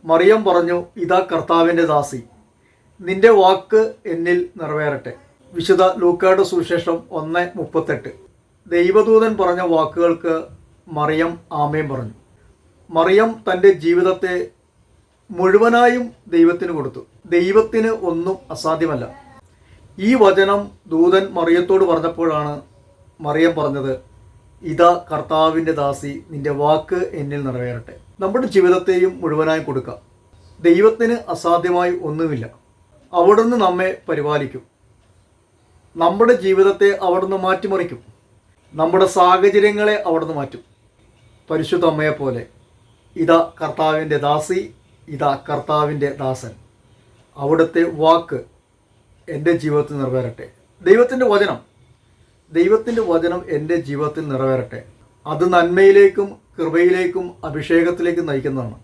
മറിയം പറഞ്ഞു, ഇതാ കർത്താവിൻ്റെ ദാസി, നിന്റെ വാക്ക് എന്നിൽ നിറവേറട്ടെ. വിശുദ്ധ ലൂക്കായുടെ സുവിശേഷം 1:38. ദൈവദൂതൻ പറഞ്ഞ വാക്കുകൾക്ക് മറിയം ആമേൻ പറഞ്ഞു. മറിയം തൻ്റെ ജീവിതത്തെ മുഴുവനായും ദൈവത്തിന് കൊടുത്തു. ദൈവത്തിന് ഒന്നും അസാധ്യമല്ല. ഈ വചനം ദൂതൻ മറിയത്തോട് പറഞ്ഞപ്പോഴാണ് മറിയം പറഞ്ഞത്, ഇതാ കർത്താവിൻ്റെ ദാസി, നിന്റെ വാക്ക് എന്നിൽ നിറവേറട്ടെ. നമ്മുടെ ജീവിതത്തെയും മുഴുവനായും കൊടുക്കാം. ദൈവത്തിന് അസാധ്യമായി ഒന്നുമില്ല. അവിടുന്ന് നമ്മെ പരിപാലിക്കും. നമ്മുടെ ജീവിതത്തെ അവിടുന്ന് മാറ്റിമറിക്കും. നമ്മുടെ സാഹചര്യങ്ങളെ അവിടുന്ന് മാറ്റും. പരിശുദ്ധ അമ്മയെപ്പോലെ, ഇതാ കർത്താവിൻ്റെ ദാസി, ഇതാ കർത്താവിൻ്റെ ദാസൻ, അവിടുത്തെ വാക്ക് എൻ്റെ ജീവിതത്തിൽ നിറവേറട്ടെ. ദൈവത്തിൻ്റെ വചനം എൻ്റെ ജീവിതത്തിൽ നിറവേറട്ടെ. അത് നന്മയിലേക്കും കൃപയിലേക്കും അഭിഷേകത്തിലേക്കും നയിക്കുന്നതാണ്.